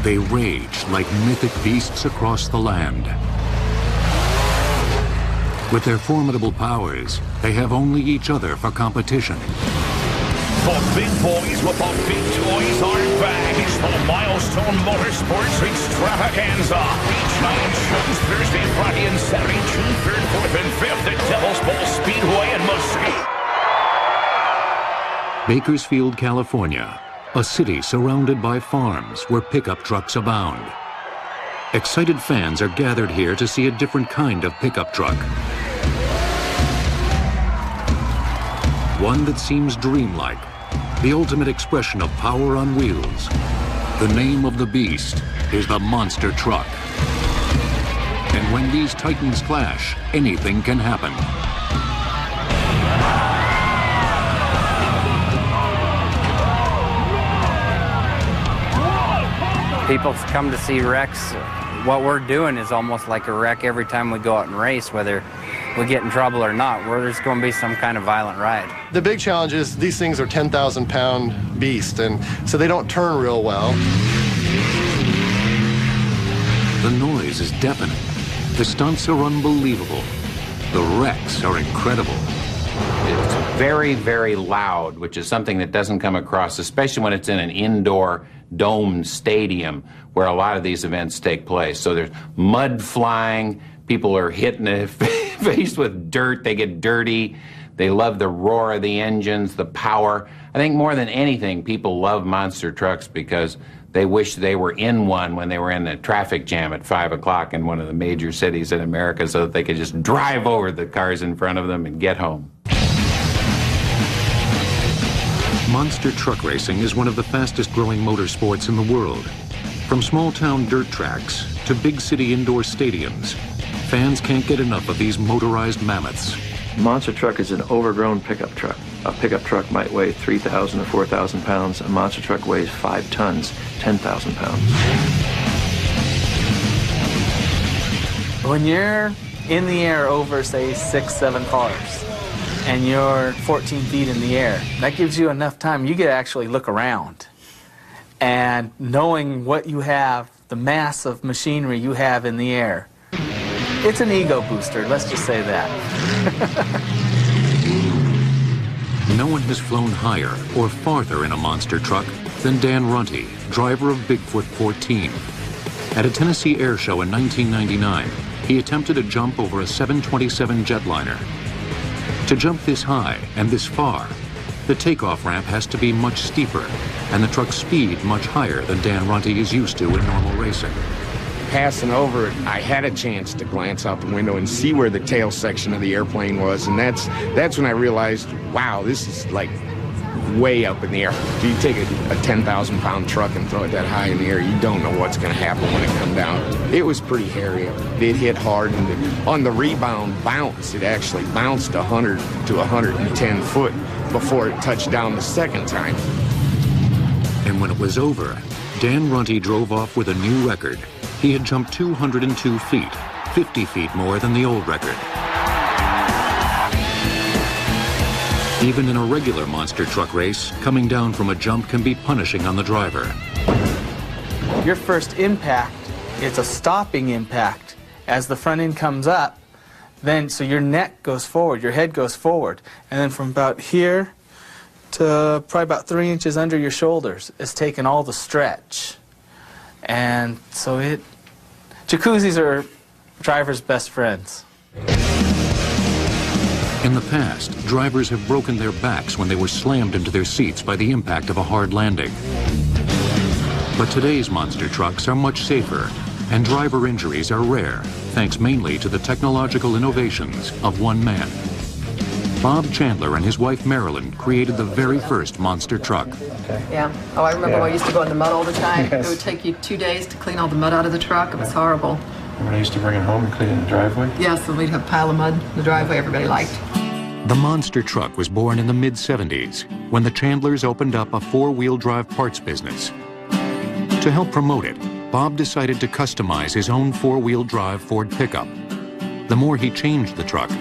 They rage like mythic beasts across the land. With their formidable powers, they have only each other for competition. The big boys with the big toys are back. It's the Milestone Motorsports Extravaganza. Each night in shows Thursday, Friday, and Saturday, June 3rd, 4th, and 5th at Devil's Bowl Speedway in Mesquite. Bakersfield, California, a city surrounded by farms where pickup trucks abound. Excited fans are gathered here to see a different kind of pickup truck. One that seems dreamlike, the ultimate expression of power on wheels. The name of the beast is the monster truck. And when these titans clash, anything can happen. People come to see wrecks. What we're doing is almost like a wreck every time we go out and race, whether we get in trouble or not. There's going to be some kind of violent ride. The big challenge is these things are 10,000-pound beasts, and so they don't turn real well. The noise is deafening. The stunts are unbelievable. The wrecks are incredible. It's very, very loud, which is something that doesn't come across, especially when it's in an indoor domed stadium where a lot of these events take place. So there's mud flying, people are hitting the face with dirt, they get dirty, they love the roar of the engines, the power. I think more than anything, people love monster trucks because they wish they were in one when they were in the traffic jam at 5 o'clock in one of the major cities in America so that they could just drive over the cars in front of them and get home. Monster truck racing is one of the fastest growing motorsports in the world. From small town dirt tracks to big city indoor stadiums, fans can't get enough of these motorized mammoths. Monster truck is an overgrown pickup truck. A pickup truck might weigh 3,000 or 4,000 pounds. A monster truck weighs 5 tons, 10,000 pounds. When you're in the air over, say, 6-7 cars, and you're 14 feet in the air, that gives you enough time. You get to actually look around. And knowing what you have, the mass of machinery you have in the air, it's an ego booster, let's just say that. No one has flown higher or farther in a monster truck than Dan Runte, driver of Bigfoot 14. At a Tennessee air show in 1999, he attempted a jump over a 727 jetliner. To jump this high and this far, the takeoff ramp has to be much steeper and the truck's speed much higher than Dan Runte is used to in normal racing. Passing over it, I had a chance to glance out the window and see where the tail section of the airplane was, and that's when I realized, wow, this is like way up in the air. If you take a 10,000-pound truck and throw it that high in the air, you don't know what's going to happen when it comes down. It was pretty hairy. It hit hard, and on the rebound bounce, it actually bounced 100 to 110 foot before it touched down the second time. And when it was over, Dan Runte drove off with a new record. He had jumped 202 feet, 50 feet more than the old record. Even in a regular monster truck race, coming down from a jump can be punishing on the driver. Your first impact, it's a stopping impact. As the front end comes up, then so your neck goes forward, your head goes forward, and then from about here to probably about 3 inches under your shoulders is taking all the stretch. And so jacuzzis are drivers' best friends. In the past, drivers have broken their backs when they were slammed into their seats by the impact of a hard landing. But today's monster trucks are much safer, and driver injuries are rare, thanks mainly to the technological innovations of one man. Bob Chandler and his wife Marilyn created the very first monster truck. Yeah. Oh, I remember when I used to go in the mud all the time. Yes. It would take you 2 days to clean all the mud out of the truck. It was horrible. When I used to bring it home and clean it in the driveway? Yes, and we'd have a pile of mud in the driveway everybody liked. The monster truck was born in the mid-70s when the Chandlers opened up a four-wheel drive parts business. To help promote it, Bob decided to customize his own four-wheel drive Ford pickup. The more he changed the truck,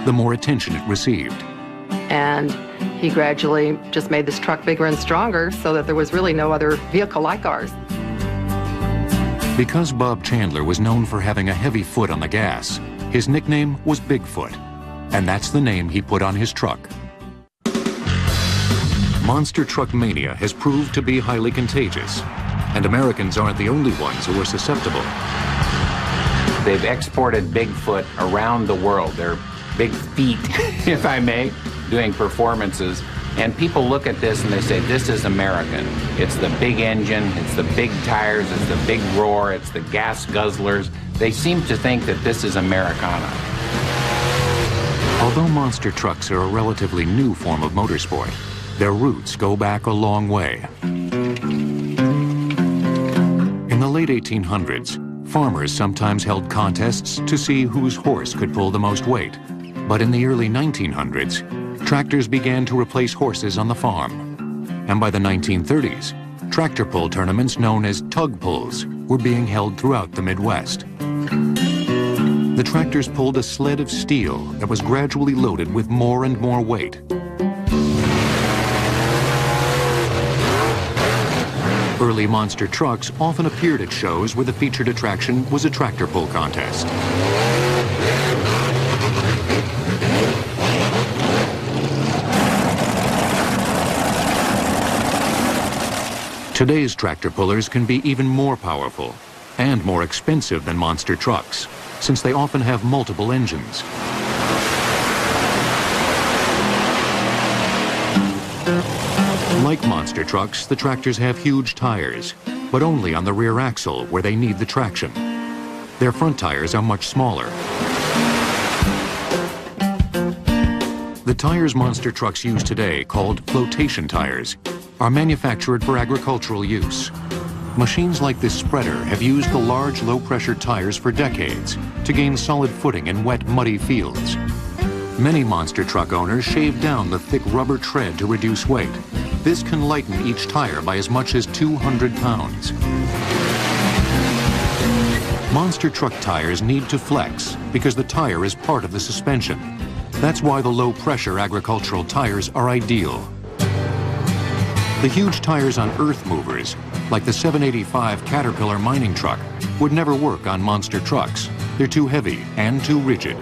the more attention it received. And he gradually just made this truck bigger and stronger so that there was really no other vehicle like ours. Because Bob Chandler was known for having a heavy foot on the gas, his nickname was Bigfoot, and that's the name he put on his truck. Monster truck mania has proved to be highly contagious, and Americans aren't the only ones who are susceptible. They've exported Bigfoot around the world. They're big feet, if I may, doing performances. And people look at this and they say, this is American. It's the big engine, it's the big tires, it's the big roar, it's the gas guzzlers. They seem to think that this is Americana. Although monster trucks are a relatively new form of motorsport, their roots go back a long way. In the late 1800s, farmers sometimes held contests to see whose horse could pull the most weight. But in the early 1900s, tractors began to replace horses on the farm. And by the 1930s, tractor pull tournaments known as tug pulls were being held throughout the Midwest. The tractors pulled a sled of steel that was gradually loaded with more and more weight. Early monster trucks often appeared at shows where the featured attraction was a tractor pull contest. Today's tractor pullers can be even more powerful and more expensive than monster trucks, since they often have multiple engines. Like monster trucks, the tractors have huge tires, but only on the rear axle where they need the traction. Their front tires are much smaller. The tires monster trucks use today, called flotation tires, are manufactured for agricultural use. Machines like this spreader have used the large low-pressure tires for decades to gain solid footing in wet, muddy fields. Many monster truck owners shave down the thick rubber tread to reduce weight. This can lighten each tire by as much as 200 pounds. Monster truck tires need to flex because the tire is part of the suspension. That's why the low-pressure agricultural tires are ideal. The huge tires on earth movers, like the 785 Caterpillar mining truck, would never work on monster trucks. They're too heavy and too rigid.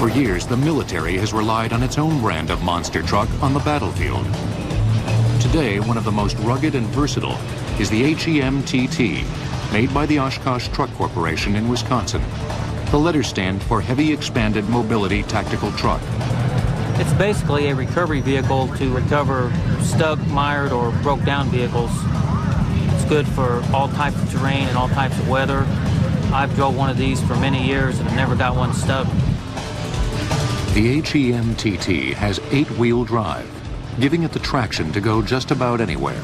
For years, the military has relied on its own brand of monster truck on the battlefield. Today, one of the most rugged and versatile is the HEM-TT, made by the Oshkosh Truck Corporation in Wisconsin. The letters stand for Heavy Expanded Mobility Tactical Truck. It's basically a recovery vehicle to recover stuck, mired, or broke down vehicles. It's good for all types of terrain and all types of weather. I've drove one of these for many years and have never got one stuck. The HEM-TT has 8-wheel drive, giving it the traction to go just about anywhere.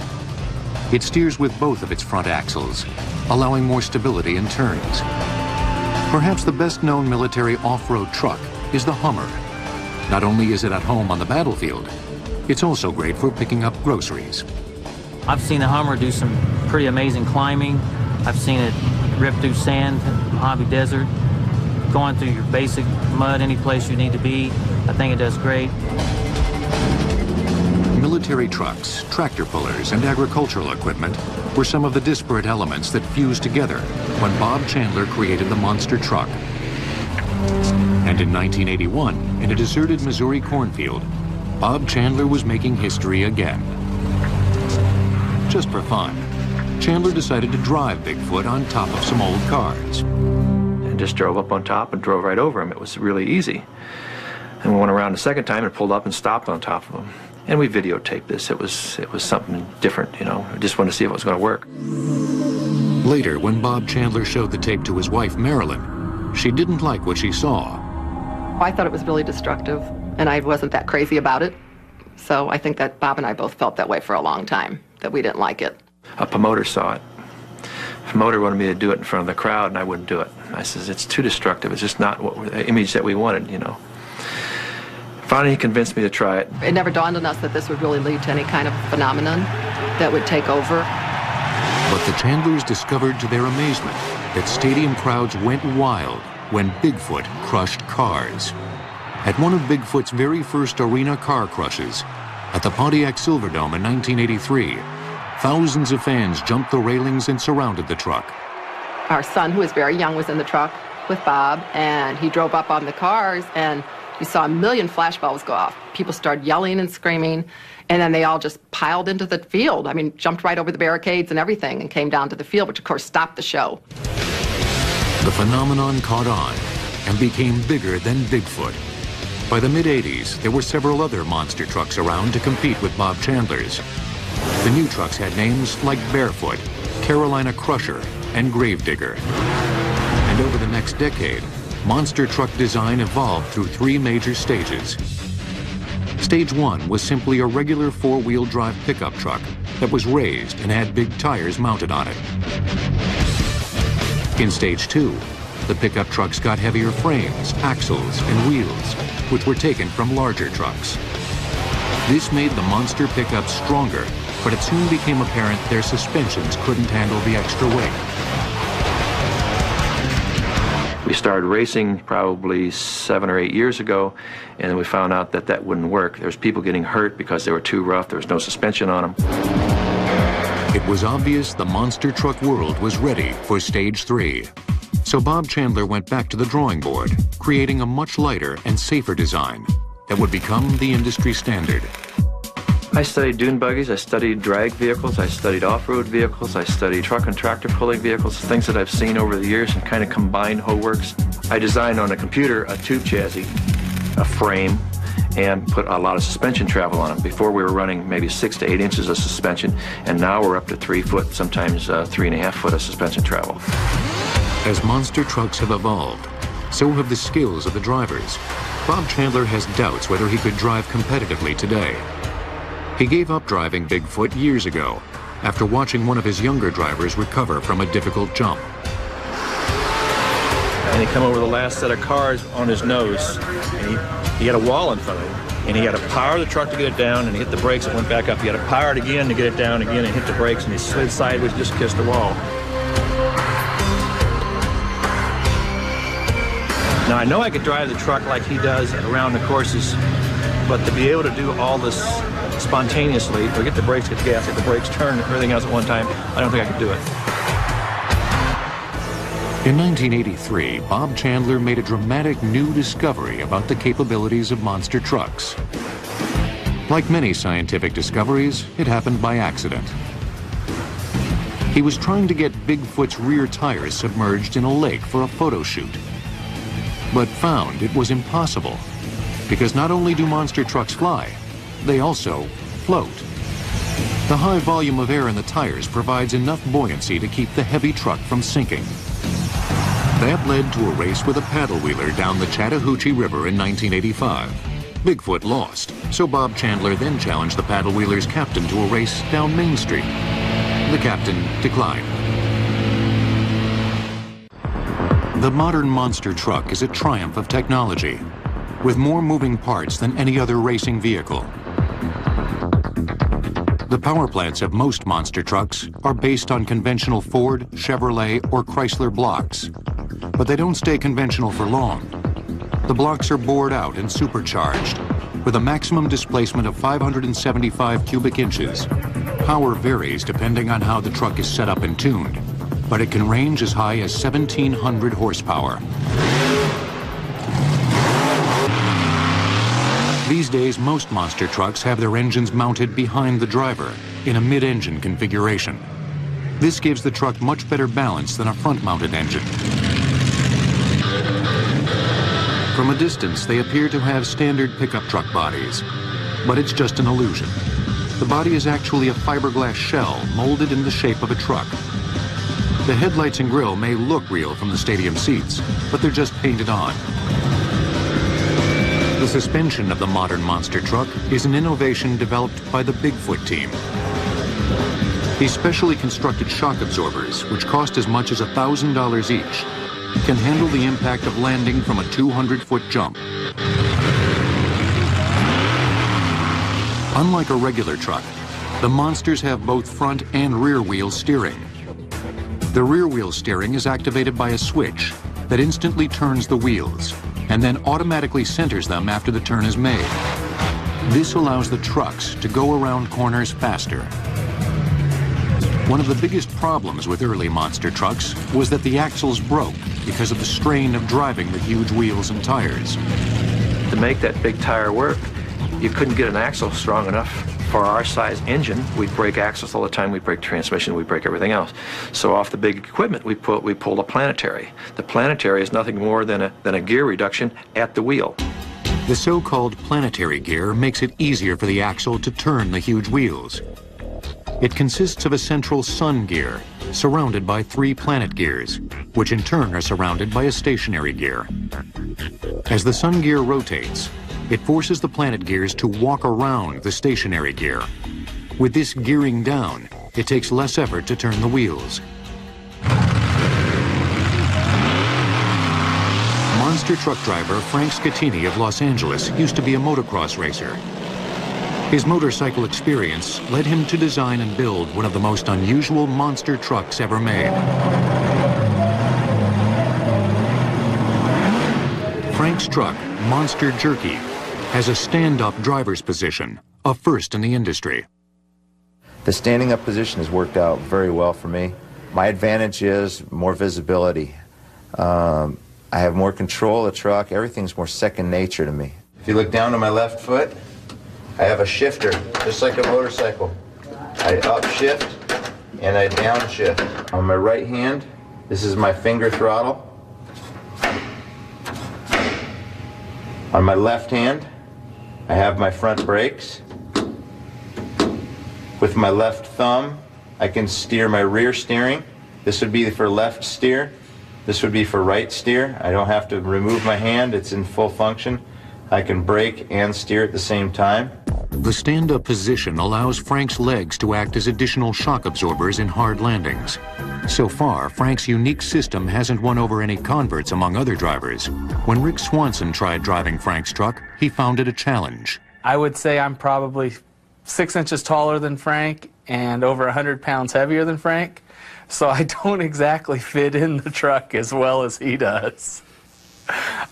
It steers with both of its front axles, allowing more stability in turns. Perhaps the best-known military off-road truck is the Hummer. Not only is it at home on the battlefield, it's also great for picking up groceries. I've seen the Hummer do some pretty amazing climbing. I've seen it rip through sand, Mojave Desert, going through your basic mud any place you need to be. I think it does great. Military trucks, tractor pullers, and agricultural equipment were some of the disparate elements that fused together when Bob Chandler created the monster truck. And in 1981, in a deserted Missouri cornfield, Bob Chandler was making history again. Just for fun, Chandler decided to drive Bigfoot on top of some old cars. And just drove up on top and drove right over him. It was really easy. And we went around a second time and pulled up and stopped on top of him. And we videotaped this. It was something different, you know. I just wanted to see if it was going to work. Later, when Bob Chandler showed the tape to his wife, Marilyn, she didn't like what she saw. I thought it was really destructive, and I wasn't that crazy about it. So I think that Bob and I both felt that way for a long time, that we didn't like it. A promoter saw it. The promoter wanted me to do it in front of the crowd, and I wouldn't do it. I says, it's too destructive. It's just not the image that we wanted, you know. Finally, he convinced me to try it. It never dawned on us that this would really lead to any kind of phenomenon that would take over. But the Chandlers discovered to their amazement that stadium crowds went wild when Bigfoot crushed cars. At one of Bigfoot's very first arena car crushes, at the Pontiac Silverdome in 1983, thousands of fans jumped the railings and surrounded the truck. Our son, who was very young, was in the truck with Bob, and he drove up on the cars, and you saw a million flashbulbs go off. People started yelling and screaming, and then they all just piled into the field. I mean, jumped right over the barricades and everything and came down to the field, which of course stopped the show. The phenomenon caught on and became bigger than Bigfoot. By the mid-'80s, there were several other monster trucks around to compete with Bob Chandler's. The new trucks had names like Barefoot, Carolina Crusher, and Gravedigger. And over the next decade, monster truck design evolved through 3 major stages. Stage 1 was simply a regular 4-wheel drive pickup truck that was raised and had big tires mounted on it. In Stage 2, the pickup trucks got heavier frames, axles, and wheels, which were taken from larger trucks. This made the monster pickups stronger, but it soon became apparent their suspensions couldn't handle the extra weight. We started racing probably 7 or 8 years ago, and then we found out that that wouldn't work. There was people getting hurt because they were too rough. There was no suspension on them. It was obvious the monster truck world was ready for Stage 3. So Bob Chandler went back to the drawing board, creating a much lighter and safer design that would become the industry standard. I studied dune buggies, I studied drag vehicles, I studied off-road vehicles, I studied truck and tractor pulling vehicles, things that I've seen over the years and kind of combined whole works. I designed on a computer a tube chassis, a frame, and put a lot of suspension travel on them. Before we were running maybe 6 to 8 inches of suspension, and now we're up to 3 foot, sometimes 3.5 foot of suspension travel. As monster trucks have evolved, so have the skills of the drivers. Bob Chandler has doubts whether he could drive competitively today. He gave up driving Bigfoot years ago after watching one of his younger drivers recover from a difficult jump. And he come over the last set of cars on his nose, and he had a wall in front of him. And he had to power the truck to get it down, and he hit the brakes, it went back up. He had to power it again to get it down again, and hit the brakes, and he slid sideways, just kissed the wall. Now, I know I could drive the truck like he does around the courses, but to be able to do all this spontaneously, or get the brakes, get the gas, get the brakes, turn, everything else at one time, I don't think I could do it. In 1983, Bob Chandler made a dramatic new discovery about the capabilities of monster trucks. Like many scientific discoveries, it happened by accident. He was trying to get Bigfoot's rear tires submerged in a lake for a photo shoot, but found it was impossible, because not only do monster trucks fly, they also float. The high volume of air in the tires provides enough buoyancy to keep the heavy truck from sinking. That led to a race with a paddle wheeler down the Chattahoochee River in 1985. Bigfoot lost, so Bob Chandler then challenged the paddle wheeler's captain to a race down Main Street. The captain declined. The modern monster truck is a triumph of technology, with more moving parts than any other racing vehicle. The power plants of most monster trucks are based on conventional Ford, Chevrolet, or Chrysler blocks, but they don't stay conventional for long. The blocks are bored out and supercharged, with a maximum displacement of 575 cubic inches. Power varies depending on how the truck is set up and tuned, but it can range as high as 1,700 horsepower. These days, most monster trucks have their engines mounted behind the driver in a mid-engine configuration. This gives the truck much better balance than a front-mounted engine. From a distance, they appear to have standard pickup truck bodies, but it's just an illusion. The body is actually a fiberglass shell molded in the shape of a truck. The headlights and grille may look real from the stadium seats, but they're just painted on. The suspension of the modern monster truck is an innovation developed by the Bigfoot team. These specially constructed shock absorbers, which cost as much as $1,000 each, can handle the impact of landing from a 200-foot jump. Unlike a regular truck, the monsters have both front and rear wheel steering. The rear wheel steering is activated by a switch that instantly turns the wheels and then automatically centers them after the turn is made. This allows the trucks to go around corners faster. One of the biggest problems with early monster trucks was that the axles broke because of the strain of driving the huge wheels and tires. To make that big tire work, you couldn't get an axle strong enough. For our size engine, we'd break axles all the time, we'd break transmission, we'd break everything else. So off the big equipment, we pulled a planetary. The planetary is nothing more than a gear reduction at the wheel. The so-called planetary gear makes it easier for the axle to turn the huge wheels. It consists of a central sun gear, surrounded by 3 planet gears, which in turn are surrounded by a stationary gear. As the sun gear rotates, it forces the planet gears to walk around the stationary gear. With this gearing down, it takes less effort to turn the wheels. Monster truck driver Frank Scattini of Los Angeles used to be a motocross racer. His motorcycle experience led him to design and build one of the most unusual monster trucks ever made. Frank's truck, Monster Jerky, has a stand-up driver's position, a first in the industry. The standing up position has worked out very well for me. My advantage is more visibility. I have more control of the truck. Everything's more second nature to me. If you look down to my left foot, I have a shifter, just like a motorcycle. I upshift and I downshift. On my right hand, this is my finger throttle. On my left hand, I have my front brakes. With my left thumb, I can steer my rear steering. This would be for left steer. This would be for right steer. I don't have to remove my hand. It's in full function. I can brake and steer at the same time. The stand-up position allows Frank's legs to act as additional shock absorbers in hard landings. So far, Frank's unique system hasn't won over any converts among other drivers. When Rick Swanson tried driving Frank's truck, he found it a challenge. I would say I'm probably 6 inches taller than Frank and over 100 pounds heavier than Frank, so I don't exactly fit in the truck as well as he does.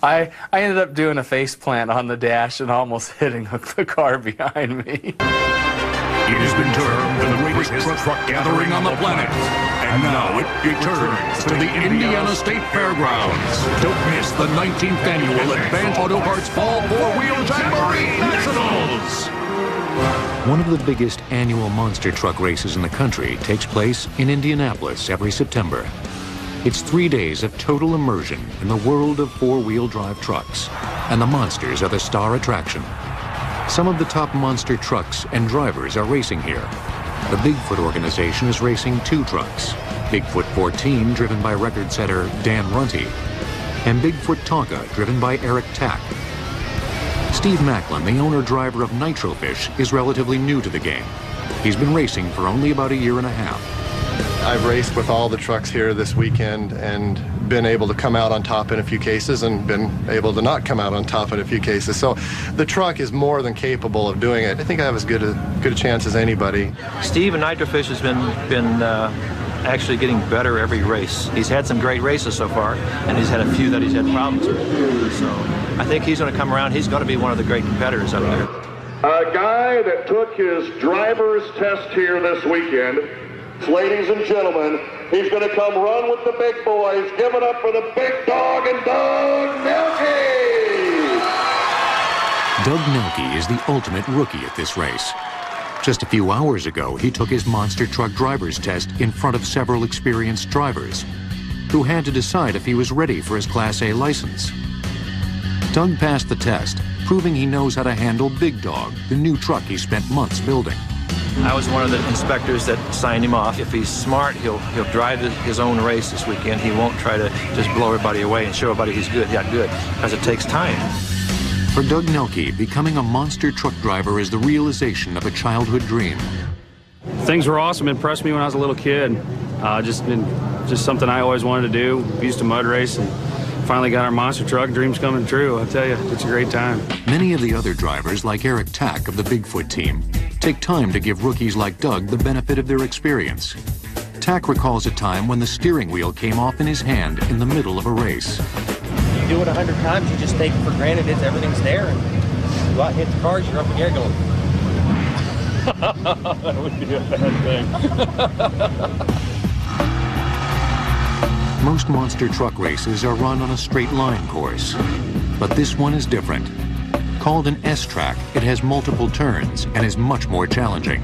I ended up doing a face plant on the dash and almost hitting the car behind me. It has been termed the greatest truck gathering on the planet. And now it returns to the Indiana State Fairgrounds. Don't miss the 19th annual Advanced Auto Parts Fall 4-Wheel Jamboree Nationals. One of the biggest annual monster truck races in the country takes place in Indianapolis every September. It's 3 days of total immersion in the world of 4-wheel drive trucks, and the monsters are the star attraction. Some of the top monster trucks and drivers are racing here. The Bigfoot organization is racing 2 trucks, Bigfoot 14, driven by record setter Dan Runty, and Bigfoot Tonka, driven by Eric Tack. Steve Macklin, the owner-driver of Nitrofish, is relatively new to the game. He's been racing for only about a year and a half. I've raced with all the trucks here this weekend and been able to come out on top in a few cases and been able to not come out on top in a few cases. So the truck is more than capable of doing it. I think I have as good a chance as anybody. Steve and Nitrofish has been actually getting better every race. He's had some great races so far, and he's had a few that he's had problems with. So I think he's going to come around. He's going to be one of the great competitors up there. A guy that took his driver's test here this weekend. Ladies and gentlemen, he's going to come run with the big boys. Give it up for the big dog and Doug Nelke! Doug Nelke is the ultimate rookie at this race. Just a few hours ago, he took his monster truck driver's test in front of several experienced drivers who had to decide if he was ready for his Class A license. Doug passed the test, proving he knows how to handle Big Dog, the new truck he spent months building. I was one of the inspectors that signed him off. If he's smart, he'll drive his own race this weekend. He won't try to just blow everybody away and show everybody he's good, because it takes time. For Doug Nelke, becoming a monster truck driver is the realization of a childhood dream. Things were awesome. Impressed me when I was a little kid. Just something I always wanted to do. We used to mud race and finally got our monster truck. Dreams coming true. I tell you, it's a great time. Many of the other drivers, like Eric Tack of the Bigfoot team, take time to give rookies like Doug the benefit of their experience. Tack recalls a time when the steering wheel came off in his hand in the middle of a race. You do it 100 times, you just take it for granted everything's there, and you go out and hit the cars, you're up in the air going. That would be a bad thing. Most monster truck races are run on a straight line course, but this one is different. Called an S-track, it has multiple turns and is much more challenging.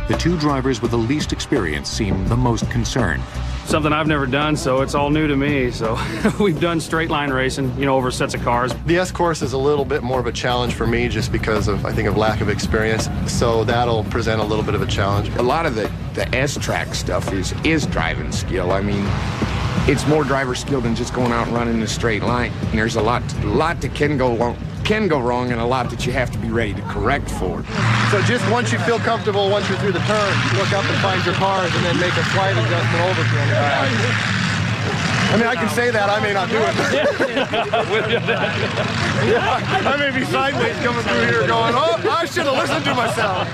The two drivers with the least experience seem the most concerned. Something I've never done, so it's all new to me. So we've done straight line racing, you know, over sets of cars. The S course is a little bit more of a challenge for me just because of, I think, of lack of experience. So that'll present a little bit of a challenge. A lot of the S-track stuff is driving skill. I mean, it's more driver skill than just going out and running in a straight line. And there's a lot that can go wrong and a lot that you have to be ready to correct for. So just once you feel comfortable, once you're through the turn, look up and find your cars and then make a slight adjustment over to them. I mean, I can say that, I may not do it. I may be sideways coming through here going, oh, I should have listened to myself.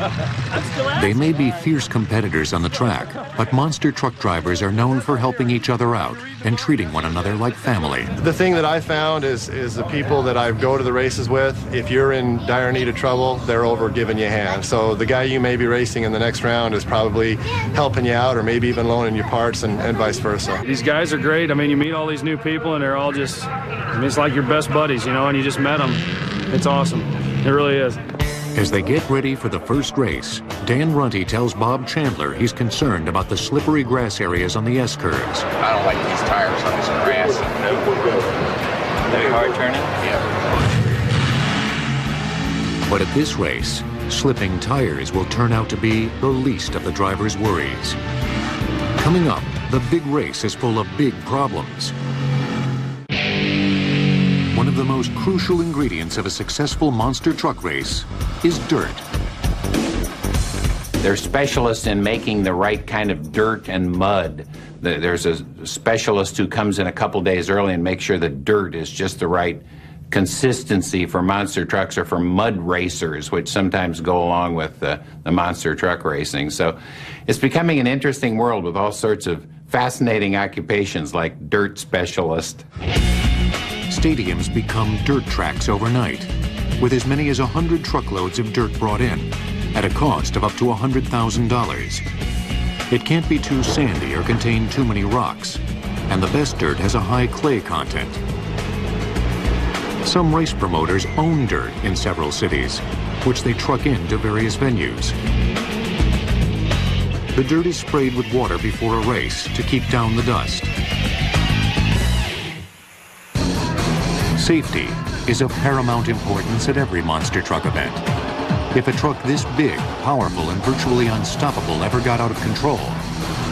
They may be fierce competitors on the track, but monster truck drivers are known for helping each other out and treating one another like family. The thing that I found is the people that I go to the races with, if you're in dire need of trouble, they're over giving you a hand. So the guy you may be racing in the next round is probably helping you out or maybe even loaning you parts and vice versa. These guys are great. I mean, you meet all these new people and they're all just, I mean, it's like your best buddies, you know, and you just met them. It's awesome. It really is. As they get ready for the first race, Dan Runty tells Bob Chandler he's concerned about the slippery grass areas on the S-curves. I don't like these tires on this grass. Very hard turning? Yeah. But at this race, slipping tires will turn out to be the least of the driver's worries. Coming up, the big race is full of big problems. One of the most crucial ingredients of a successful monster truck race is dirt. They're specialists in making the right kind of dirt and mud. There's a specialist who comes in a couple days early and makes sure the dirt is just the right consistency for monster trucks or for mud racers, which sometimes go along with the monster truck racing. So it's becoming an interesting world with all sorts of fascinating occupations like dirt specialist. Stadiums become dirt tracks overnight, with as many as 100 truckloads of dirt brought in, at a cost of up to $100,000. It can't be too sandy or contain too many rocks, and the best dirt has a high clay content. Some race promoters own dirt in several cities, which they truck into various venues. The dirt is sprayed with water before a race to keep down the dust. Safety is of paramount importance at every monster truck event. If a truck this big, powerful, and virtually unstoppable ever got out of control,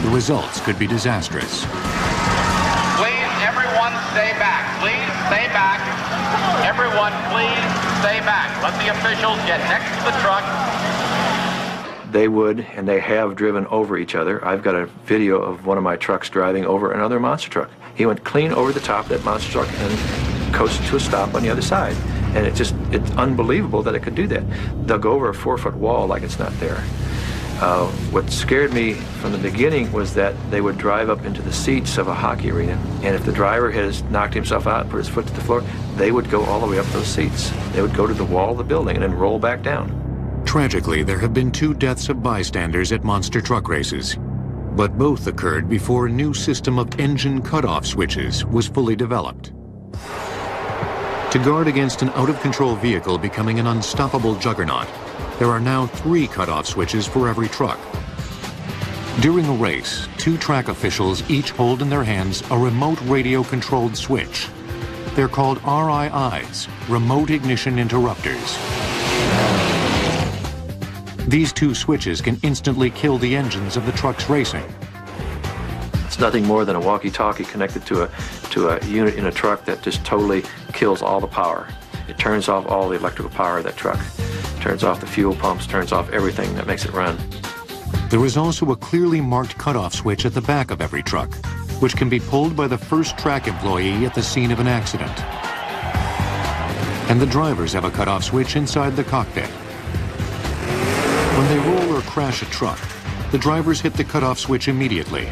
the results could be disastrous. Please, everyone, stay back. Please, stay back. Everyone, please, stay back. Let the officials get next to the truck. They would, and they have driven over each other. I've got a video of one of my trucks driving over another monster truck. He went clean over the top of that monster truck and coasted to a stop on the other side. And it's unbelievable that it could do that. They'll go over a 4-foot wall like it's not there. What scared me from the beginning was that they would drive up into the seats of a hockey arena, and if the driver has knocked himself out and put his foot to the floor, they would go all the way up those seats. They would go to the wall of the building and then roll back down. Tragically, there have been 2 deaths of bystanders at monster truck races, but both occurred before a new system of engine cutoff switches was fully developed. To guard against an out-of-control vehicle becoming an unstoppable juggernaut, there are now 3 cutoff switches for every truck. During a race, 2 track officials each hold in their hands a remote radio-controlled switch. They're called RIIs, Remote Ignition Interrupters. These 2 switches can instantly kill the engines of the trucks racing. It's nothing more than a walkie-talkie connected to a unit in a truck that just totally kills all the power. It turns off all the electrical power of that truck. It turns off the fuel pumps, turns off everything that makes it run. There is also a clearly marked cutoff switch at the back of every truck, which can be pulled by the first track employee at the scene of an accident. And the drivers have a cutoff switch inside the cockpit. When they roll or crash a truck, the drivers hit the cutoff switch immediately.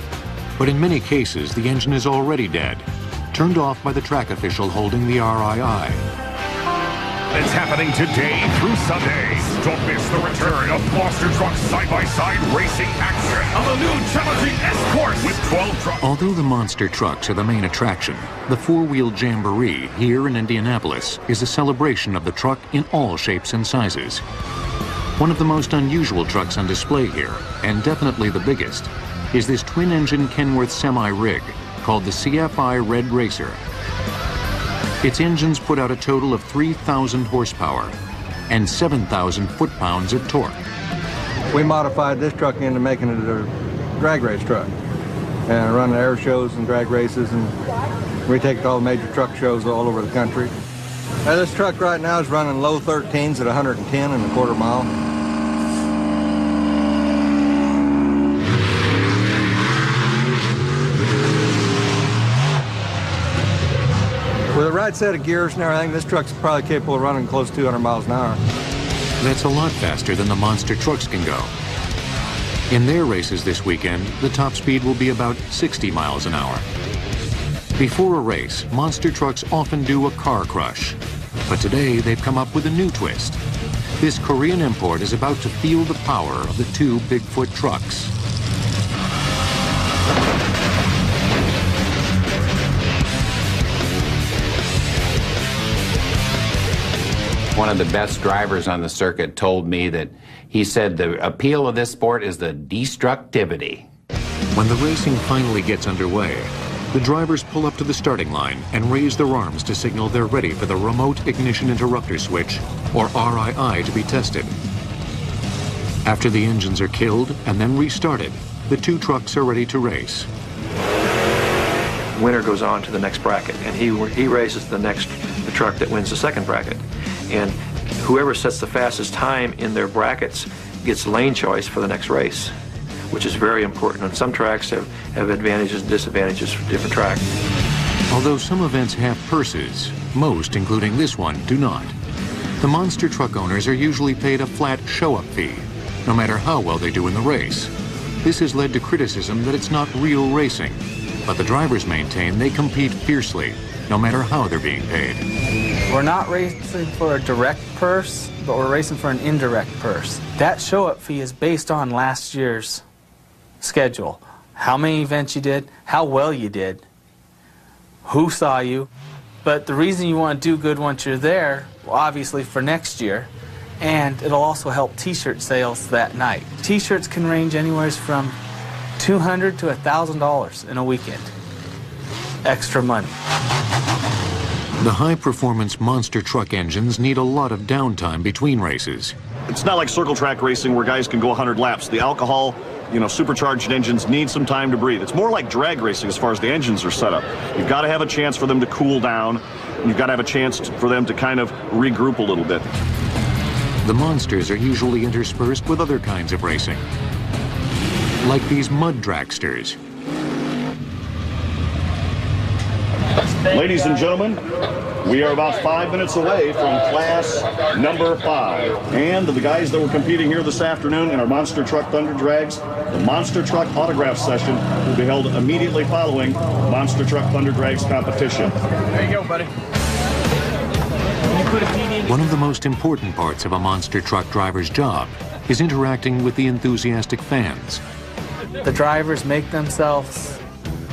But in many cases, the engine is already dead, turned off by the track official holding the RII. It's happening today through Sunday. Don't miss the return of monster truck side-by-side racing action on the new challenging S-Course with 12 trucks. Although the monster trucks are the main attraction, the four-wheel jamboree here in Indianapolis is a celebration of the truck in all shapes and sizes. One of the most unusual trucks on display here, and definitely the biggest, is this twin-engine Kenworth semi-rig called the CFI Red Racer. Its engines put out a total of 3,000 horsepower and 7,000 foot-pounds of torque. We modified this truck into making it a drag race truck and run air shows and drag races, and we take it to all the major truck shows all over the country. Now, this truck right now is running low 13s at 110 and a quarter mile. With the right set of gears and everything, this truck's probably capable of running close to 200 miles an hour. That's a lot faster than the monster trucks can go. In their races this weekend, the top speed will be about 60 miles an hour. Before a race, monster trucks often do a car crush. But today, they've come up with a new twist. This Korean import is about to feel the power of the two Bigfoot trucks. One of the best drivers on the circuit told me that he said the appeal of this sport is the destructivity. When the racing finally gets underway, the drivers pull up to the starting line and raise their arms to signal they're ready for the Remote Ignition Interruptor switch, or RII, to be tested. After the engines are killed and then restarted, the two trucks are ready to race. Winner goes on to the next bracket, and he races the truck that wins the second bracket. And whoever sets the fastest time in their brackets gets lane choice for the next race, which is very important. And some tracks have advantages and disadvantages for different tracks. Although some events have purses, most, including this one, do not. The monster truck owners are usually paid a flat show-up fee, no matter how well they do in the race. This has led to criticism that it's not real racing, but the drivers maintain they compete fiercely, no matter how they're being paid. We're not racing for a direct purse, but we're racing for an indirect purse. That show-up fee is based on last year's schedule. How many events you did, how well you did, who saw you. But the reason you want to do good once you're there, well, obviously for next year, and it'll also help t-shirt sales that night. T-shirts can range anywhere from $200 to $1,000 in a weekend. Extra money. The high-performance monster truck engines need a lot of downtime between races. It's not like circle track racing where guys can go 100 laps. The alcohol, supercharged engines need some time to breathe. It's more like drag racing as far as the engines are set up. You've got to have a chance for them to cool down. You've got to have a chance for them to kind of regroup a little bit. The monsters are usually interspersed with other kinds of racing, like these mud dragsters. Ladies and gentlemen, we are about 5 minutes away from class number 5. And the guys that were competing here this afternoon in our Monster Truck Thunder Drags, the Monster Truck Autograph Session will be held immediately following Monster Truck Thunder Drags competition. There you go, buddy. One of the most important parts of a monster truck driver's job is interacting with the enthusiastic fans. The drivers make themselves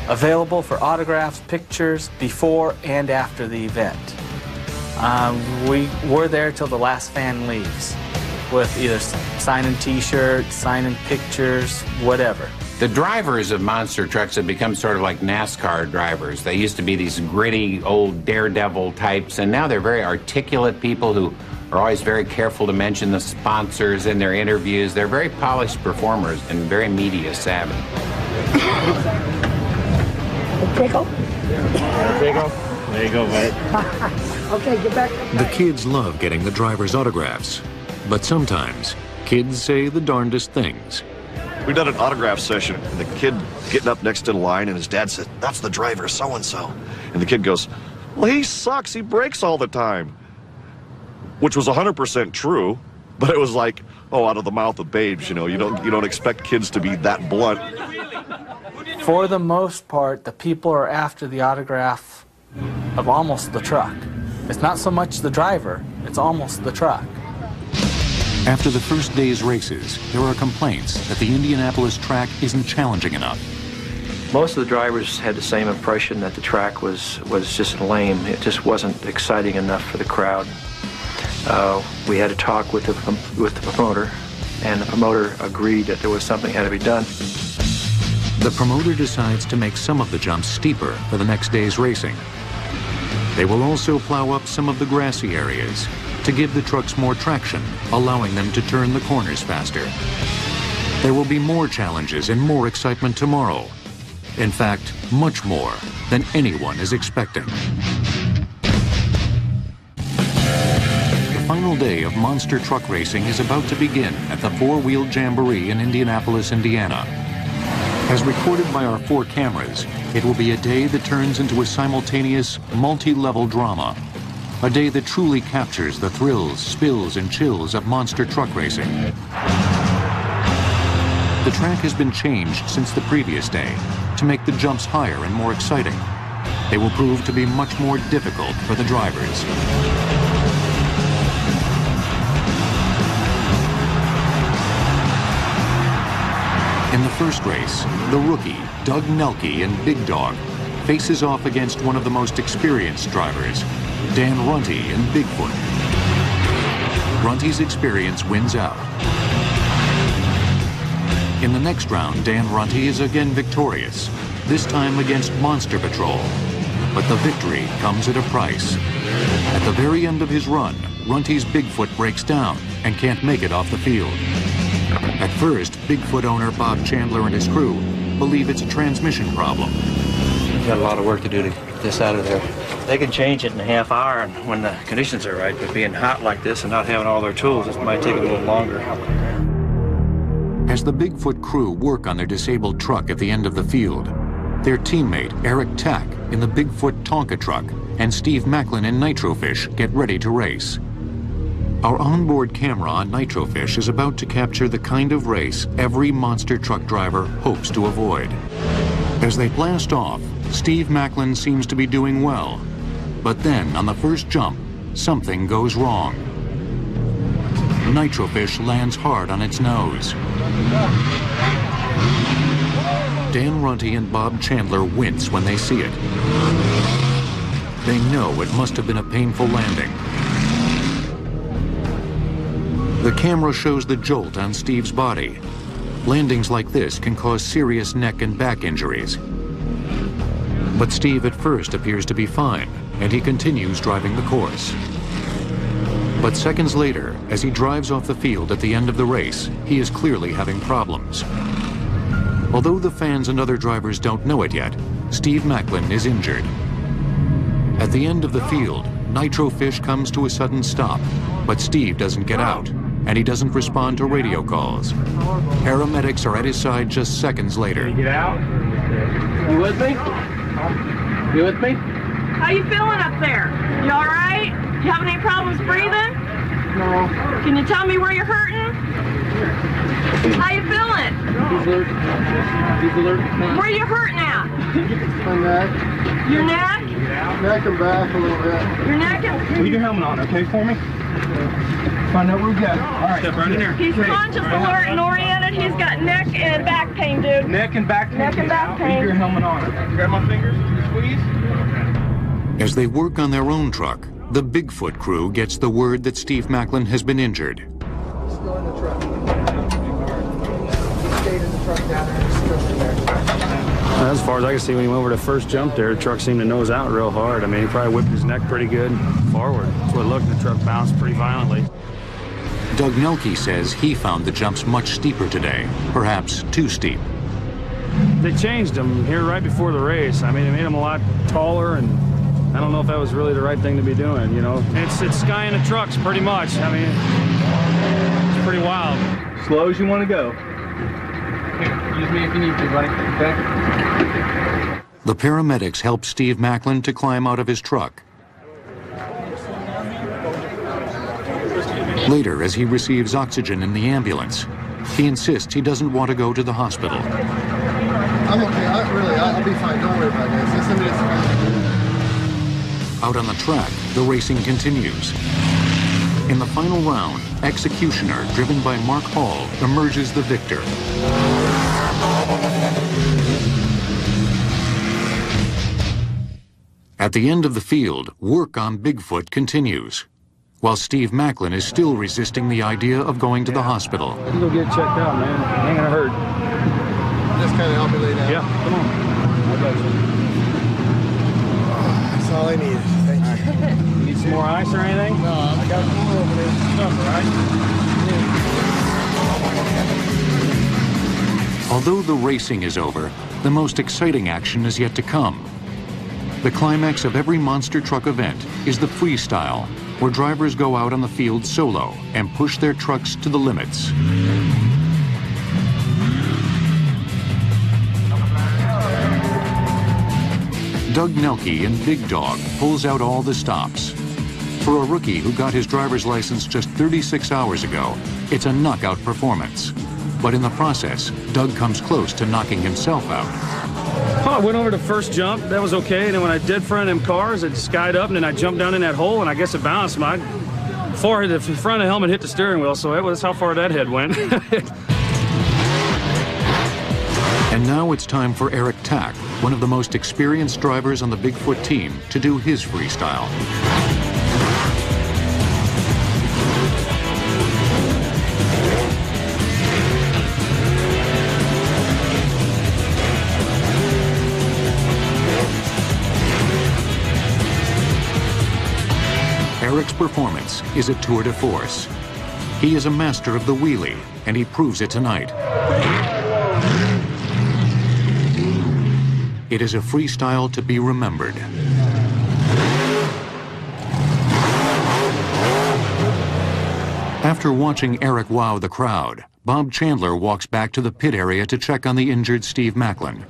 available for autographs, pictures, before and after the event. We're there till the last fan leaves with either signing t-shirts, signing pictures, whatever. The drivers of monster trucks have become sort of like NASCAR drivers. They used to be these gritty old daredevil types, and now they're very articulate people who are always very careful to mention the sponsors in their interviews. They're very polished performers and very media savvy. Pickle? Pickle? There you go, mate. Okay, get back. The kids love getting the driver's autographs, but sometimes kids say the darndest things. We did an autograph session, and the kid getting up next to the line, and his dad said, "That's the driver, so-and-so." And the kid goes, "Well, he sucks. He breaks all the time." Which was 100% true, but it was like, oh, out of the mouth of babes, you don't expect kids to be that blunt. For the most part, the people are after the autograph of almost the truck. It's not so much the driver, it's almost the truck. After the first day's races, there are complaints that the Indianapolis track isn't challenging enough. Most of the drivers had the same impression that the track was just lame. It just wasn't exciting enough for the crowd. We had a talk with the promoter, and the promoter agreed that there was something that had to be done. The promoter decides to make some of the jumps steeper for the next day's racing. They will also plow up some of the grassy areas to give the trucks more traction, allowing them to turn the corners faster. There will be more challenges and more excitement tomorrow. In fact, much more than anyone is expecting. The final day of monster truck racing is about to begin at the Four-Wheel Jamboree in Indianapolis, Indiana. As recorded by our 4 cameras, it will be a day that turns into a simultaneous, multi-level drama. A day that truly captures the thrills, spills, and chills of monster truck racing. The track has been changed since the previous day to make the jumps higher and more exciting. They will prove to be much more difficult for the drivers. In the first race, the rookie, Doug Nelke in Big Dog, faces off against one of the most experienced drivers, Dan Runty in Bigfoot. Runty's experience wins out. In the next round, Dan Runty is again victorious, this time against Monster Patrol. But the victory comes at a price. At the very end of his run, Runty's Bigfoot breaks down and can't make it off the field. At first, Bigfoot owner Bob Chandler and his crew believe it's a transmission problem. We've got a lot of work to do to get this out of there. They can change it in a half hour and when the conditions are right, but being hot like this and not having all their tools, it might take a little longer. As the Bigfoot crew work on their disabled truck at the end of the field, their teammate Eric Tack in the Bigfoot Tonka truck and Steve Macklin in Nitrofish get ready to race. Our onboard camera on Nitrofish is about to capture the kind of race every monster truck driver hopes to avoid. As they blast off, Steve Macklin seems to be doing well. But then, on the first jump, something goes wrong. Nitrofish lands hard on its nose. Dan Runty and Bob Chandler wince when they see it. They know it must have been a painful landing. The camera shows the jolt on Steve's body. Landings like this can cause serious neck and back injuries. But Steve at first appears to be fine, and he continues driving the course. But seconds later, as he drives off the field at the end of the race, he is clearly having problems. Although the fans and other drivers don't know it yet, Steve Macklin is injured. At the end of the field, Nitrofish comes to a sudden stop, but Steve doesn't get out, and he doesn't respond to radio calls. Paramedics are at his side just seconds later. Get out. You with me? You with me? How you feeling up there? You all right? You having any problems breathing? No. Can you tell me where you're hurting? How you feeling? He's alert. Where you hurting at? My neck. Your neck? Neck and back a little bit. Your neck and... Leave your helmet on, okay, for me? Find out where we go. All right. Step right in there. He's conscious, alert, and oriented. He's got neck and back pain, dude. Neck and back pain. Neck and back pain. Leave your helmet on. Grab my fingers. Squeeze. As they work on their own truck, the Bigfoot crew gets the word that Steve Macklin has been injured. Let's go in the truck. He stayed in the truck down there and still in there. As far as I can see, when he went over the first jump there, the truck seemed to nose out real hard. I mean, he probably whipped his neck pretty good forward. That's what it looked. The truck bounced pretty violently. Doug Nelke says he found the jumps much steeper today, perhaps too steep. They changed them here right before the race. I mean, they made them a lot taller, and I don't know if that was really the right thing to be doing, you know. It's skying the trucks pretty much. I mean, it's pretty wild. Slow as you want to go. Here, use me if you need to, buddy. Okay? The paramedics help Steve Macklin to climb out of his truck. Later, as he receives oxygen in the ambulance, he insists he doesn't want to go to the hospital. I'm okay. I'll be fine. Don't worry about this. Out on the track, the racing continues. In the final round, Executioner, driven by Mark Hall, emerges the victor. At the end of the field, work on Bigfoot continues, while Steve Macklin is still resisting the idea of going to the hospital. You go get checked out, man. Ain't gonna hurt. Just kind of help me lay down. Yeah, come on. I got you. That's all I need. Thank you. You need some more ice or anything? No, I got more over there. Stuff, all right? Although the racing is over, the most exciting action is yet to come. The climax of every monster truck event is the freestyle, where drivers go out on the field solo and push their trucks to the limits. Doug Nelke in Big Dog pulls out all the stops. For a rookie who got his driver's license just 36 hours ago, it's a knockout performance. But in the process, Doug comes close to knocking himself out. Oh, I went over the first jump. That was okay. And then when I dead front of them cars, it skied up, and then I jumped down in that hole, and I guess it bounced. My forehead, the front of the helmet hit the steering wheel, so that was how far that head went. And now it's time for Eric Tack, one of the most experienced drivers on the Bigfoot team, to do his freestyle. Eric's performance is a tour de force. He is a master of the wheelie, and he proves it tonight. It is a freestyle to be remembered. After watching Eric wow the crowd, Bob Chandler walks back to the pit area to check on the injured Steve Macklin.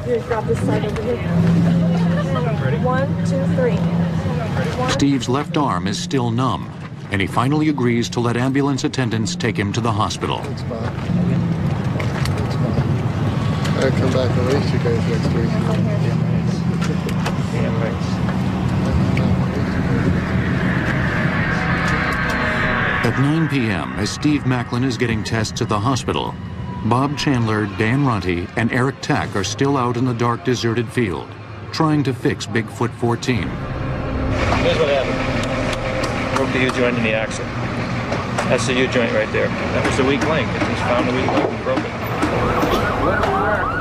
Here, grab this side over here. 1, 2, 3. 1. Steve's left arm is still numb, and he finally agrees to let ambulance attendants take him to the hospital. Thanks, Bob. Thanks, Bob. I'll come back and race you guys next week. At 9 p.m., as Steve Macklin is getting tests at the hospital, Bob Chandler, Dan Runty, and Eric Tack are still out in the dark, deserted field, trying to fix Bigfoot 14. Here's what happened. Broke the U-joint in the axle. That's the U-joint right there. That was the weak link. It just found the weak link and broke it.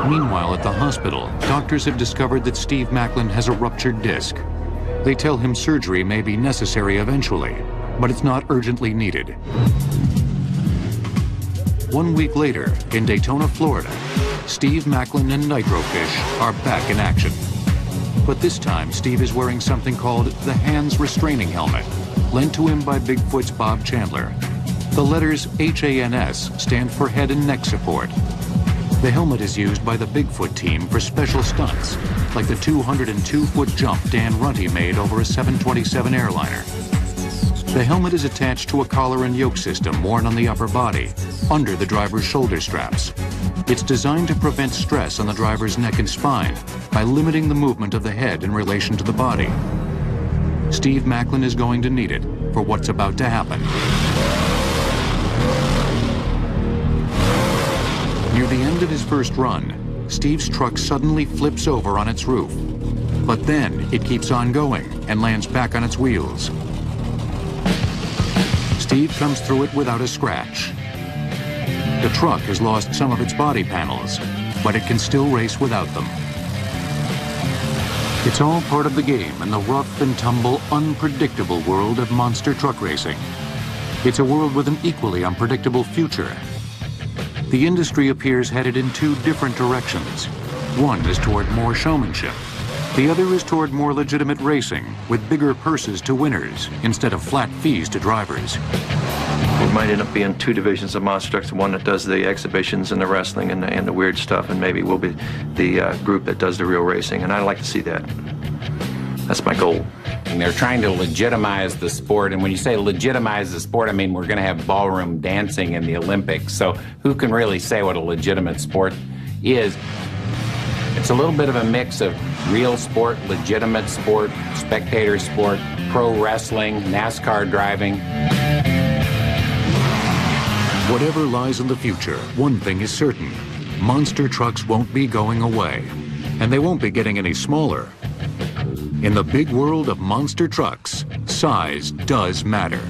Meanwhile, at the hospital, doctors have discovered that Steve Macklin has a ruptured disc. They tell him surgery may be necessary eventually, but it's not urgently needed. 1 week later, in Daytona, Florida, Steve Macklin and Nitrofish are back in action. But this time, Steve is wearing something called the Hands Restraining Helmet, lent to him by Bigfoot's Bob Chandler. The letters HANS stand for Head and Neck Support. The helmet is used by the Bigfoot team for special stunts, like the 202-foot jump Dan Runty made over a 727 airliner. The helmet is attached to a collar and yoke system worn on the upper body, under the driver's shoulder straps. It's designed to prevent stress on the driver's neck and spine by limiting the movement of the head in relation to the body. Steve Macklin is going to need it for what's about to happen. Near the end of his first run, Steve's truck suddenly flips over on its roof. But then it keeps on going and lands back on its wheels. Steve comes through it without a scratch. The truck has lost some of its body panels, but it can still race without them. It's all part of the game in the rough and tumble, unpredictable world of monster truck racing. It's a world with an equally unpredictable future. The industry appears headed in two different directions. One is toward more showmanship. The other is toward more legitimate racing, with bigger purses to winners instead of flat fees to drivers. It might end up being two divisions of monster trucks, one that does the exhibitions and the wrestling and the weird stuff, and maybe we'll be the group that does the real racing, and I'd like to see that. That's my goal. And they're trying to legitimize the sport, and when you say legitimize the sport, I mean we're going to have ballroom dancing in the Olympics, so who can really say what a legitimate sport is? It's a little bit of a mix of real sport, legitimate sport, spectator sport, pro wrestling, NASCAR driving. Whatever lies in the future, one thing is certain. Monster trucks won't be going away, and they won't be getting any smaller. In the big world of monster trucks, size does matter.